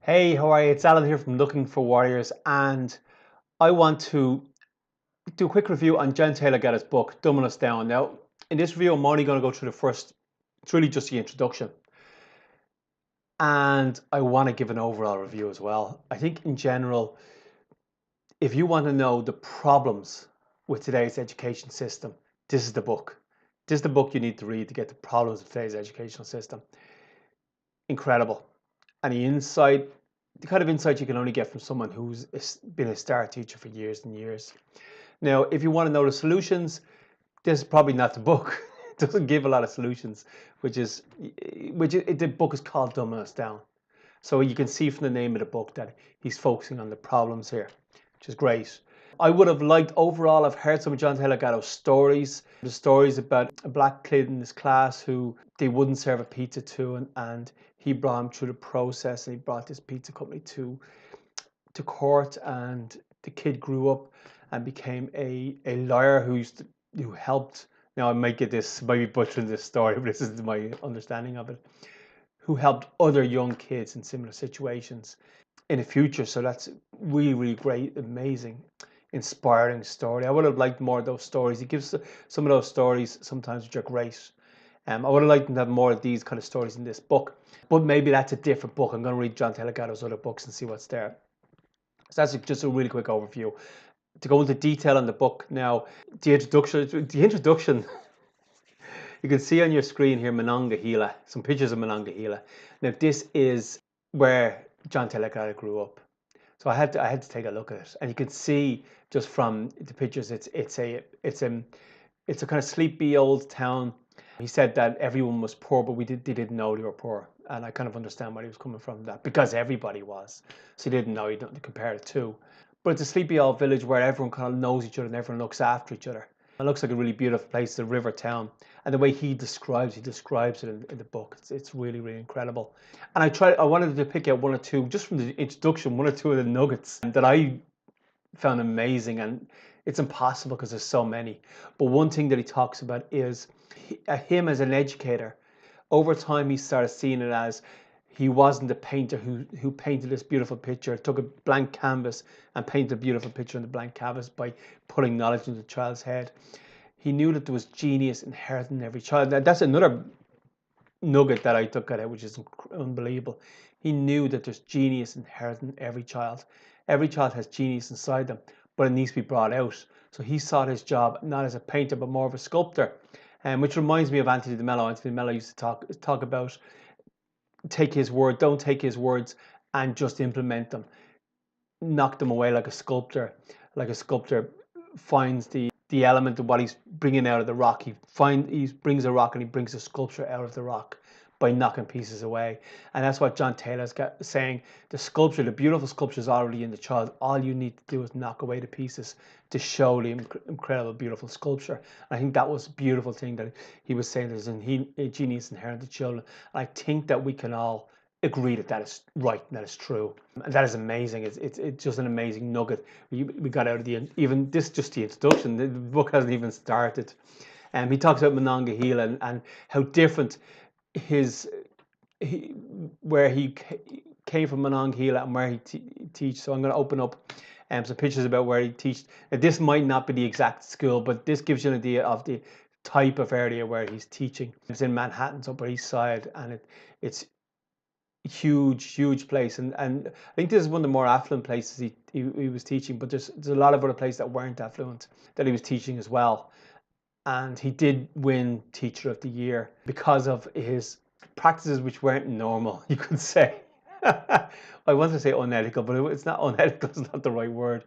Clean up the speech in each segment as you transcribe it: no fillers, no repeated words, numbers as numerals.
Hey, how are you? It's Alan here from Looking for Warriors, and I want to do a quick review on John Taylor Gatto's book, Dumbing Us Down. Now, in this review, I'm only going to go through the first, it's really just the introduction, and I want to give an overall review as well. I think in general, if you want to know the problems with today's education system, this is the book. This is the book you need to read to get the problems of today's educational system. Incredible. And the kind of insight you can only get from someone who's been a star teacher for years and years. Now, if you want to know the solutions, this is probably not the book. It doesn't give a lot of solutions, the book is called Dumbing Us Down. So you can see from the name of the book that he's focusing on the problems here, which is great. I would have liked overall, I've heard some of John Taylor Gatto's stories. The stories about a black kid in his class who they wouldn't serve a pizza to, and he brought him through the process, and he brought this pizza company to court, and the kid grew up and became a lawyer who helped. Now I might be butchering this story, but this is my understanding of it. Who helped other young kids in similar situations in the future. So that's really, really great, amazing, inspiring story. I would have liked more of those stories. He gives some of those stories sometimes which are great. I would have liked to have more of these kind of stories in this book, but maybe that's a different book. I'm going to read John Taylor Gatto's other books and see what's there. So that's just a really quick overview. To go into detail on the book now, the introduction, you can see on your screen here Monongahela, some pictures of Monongahela. Now this is where John Taylor Gatto grew up. So I had to take a look at it, and you can see just from the pictures, it's a kind of sleepy old town. He said that everyone was poor, but they didn't know they were poor, and I kind of understand where he was coming from that, because everybody was, so he didn't know, he didn't compare it to. But it's a sleepy old village where everyone kind of knows each other and everyone looks after each other. It looks like a really beautiful place, the river town, and the way he describes it in the book. It's really, really incredible. And I wanted to pick out one or two, just from the introduction, one or two of the nuggets that I found amazing, and it's impossible because there's so many. But one thing that he talks about is him as an educator. Over time, he started seeing it as he wasn't a painter who painted this beautiful picture, took a blank canvas and painted a beautiful picture on the blank canvas by putting knowledge into the child's head. He knew that there was genius inherent in every child. That's another nugget that I took out, which is unbelievable. He knew that there's genius inherent in every child. Every child has genius inside them, but it needs to be brought out. So he saw his job not as a painter, but more of a sculptor, which reminds me of Anthony de Mello. Anthony de Mello used to talk about don't take his words and just implement them. Knock them away like a sculptor. Like a sculptor finds the element of what he's bringing out of the rock. He brings a rock and he brings a sculpture out of the rock by knocking pieces away. And that's what John Taylor's saying. The beautiful sculpture is already in the child. All you need to do is knock away the pieces to show the incredible, beautiful sculpture. And I think that was a beautiful thing that he was saying. There's a genius inherent in children. And I think that we can all agree that is right and that is true, and that is amazing. It's just an amazing nugget we got out of even this, just the introduction. The book hasn't even started, and he talks about Monongahela and how different where he came from, Monongahela, and where he teaches. So I'm going to open up some pictures about where he teaches. Now, this might not be the exact school, but this gives you an idea of the type of area where he's teaching. It's in Manhattan's Upper East Side, and it's huge place, and I think this is one of the more affluent places he was teaching, but there's a lot of other places that weren't affluent that he was teaching as well. And he did win Teacher of the Year because of his practices, which weren't normal, you could say. I want to say unethical, but it's not unethical, it's not the right word.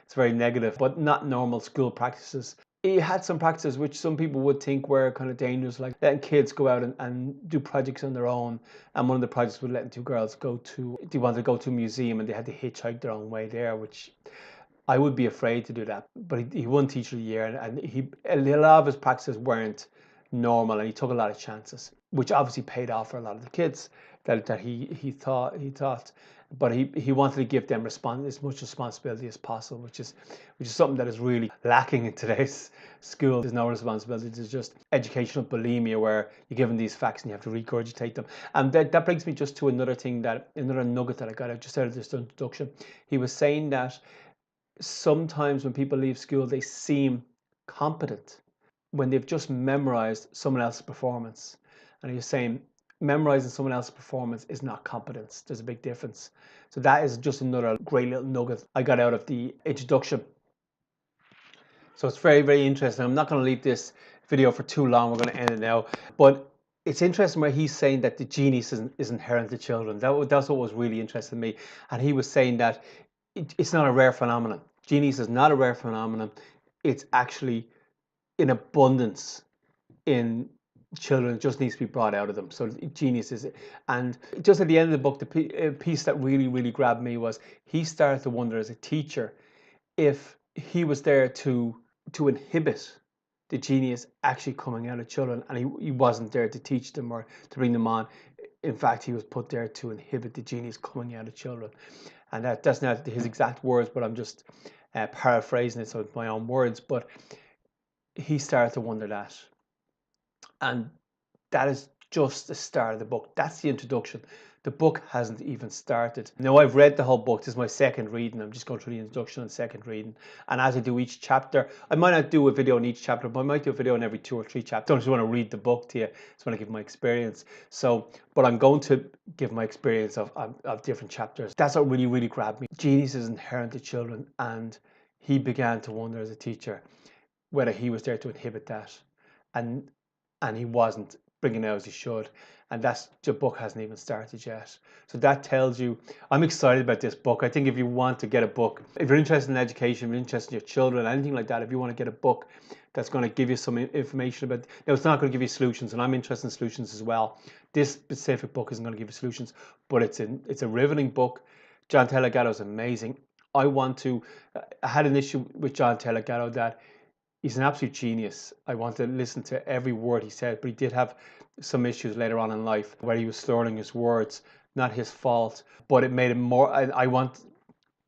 It's very negative, but not normal school practices. He had some practices which some people would think were kind of dangerous, like letting kids go out and do projects on their own. And one of the projects was letting two girls they wanted to go to a museum and they had to hitchhike their own way there, which I would be afraid to do that. But he won Teacher of the Year, and a lot of his practices weren't normal, and he took a lot of chances, which obviously paid off for a lot of the kids that he thought, but he wanted to give them as much responsibility as possible, which is something that is really lacking in today's school. There's no responsibility. There's just educational bulimia where you're given these facts and you have to regurgitate them. And that brings me just to another nugget that I got out just out of this introduction. He was saying that sometimes when people leave school, they seem competent when they've just memorized someone else's performance. And he's saying memorizing someone else's performance is not competence. There's a big difference. So that is just another great little nugget I got out of the introduction. So it's very, very interesting. I'm not going to leave this video for too long. We're going to end it now. But it's interesting where he's saying that the genius is inherent to children. That's what was really interesting to me. And he was saying that it's not a rare phenomenon. Genius is not a rare phenomenon. It's actually in abundance in children. It just needs to be brought out of them. So genius is it. And just at the end of the book, the piece that really, really grabbed me was he started to wonder as a teacher if he was there to inhibit the genius actually coming out of children, and he wasn't there to teach them or to bring them on. In fact, he was put there to inhibit the genius coming out of children. And that's not his exact words, but I'm just paraphrasing it, so it's my own words. But he started to wonder that. And that is just the start of the book. That's the introduction. The book hasn't even started. Now, I've read the whole book. This is my second reading. I'm just going through the introduction and second reading. And as I do each chapter, I might not do a video on each chapter, but I might do a video on every 2 or 3 chapters. I don't just want to read the book to you. I just want to give my experience. So, but I'm going to give my experience of different chapters. That's what really, really grabbed me. Genius is inherent to children. And he began to wonder as a teacher whether he was there to inhibit that. And he wasn't bringing it out as he should, and the book hasn't even started yet. So that tells you I'm excited about this book. I think if you want to get a book, if you're interested in education, if you're interested in your children, anything like that, if you want to get a book that's going to give you some information about, now it's not going to give you solutions, and I'm interested in solutions as well. This specific book isn't going to give you solutions, but it's a riveting book. John Taylor Gatto is amazing. I had an issue with John Taylor Gatto that he's an absolute genius. I want to listen to every word he said, but he did have some issues later on in life where he was slurring his words. Not his fault, but it made him more. I watched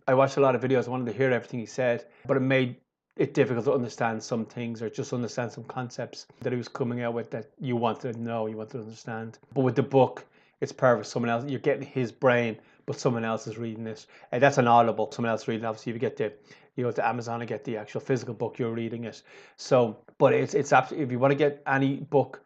a lot of videos. I wanted to hear everything he said, but it made it difficult to understand some things or just understand some concepts that he was coming out with that you want to know, you want to understand. But with the book, it's perfect. Someone else, you're getting his brain, but someone else is reading it. And that's an audible. Someone else reading. Obviously, if you go to Amazon and get the actual physical book, you're reading it. So, but it's absolutely, if you want to get any book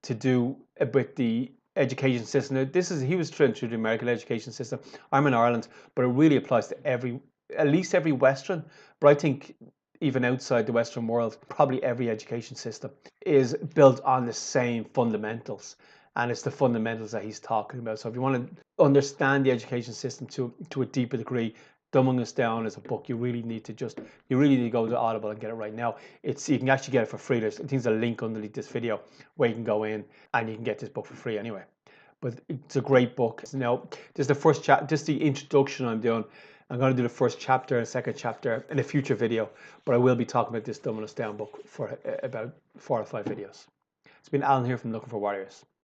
to do with the education system. Now, he was trying through the American education system. I'm in Ireland, but it really applies to at least every Western. But I think even outside the Western world, probably every education system is built on the same fundamentals. And it's the fundamentals that he's talking about. So if you want to understand the education system to a deeper degree, Dumbing Us Down is a book you really need to go to Audible and get it right now. You can actually get it for free. There's a link underneath this video where you can go in and you can get this book for free anyway. But it's a great book. Now, this is the first chapter, just the introduction I'm doing. I'm going to do the first chapter and second chapter in a future video, but I will be talking about this Dumbing Us Down book for about 4 or 5 videos. It's been Alan here from Looking for Warriors.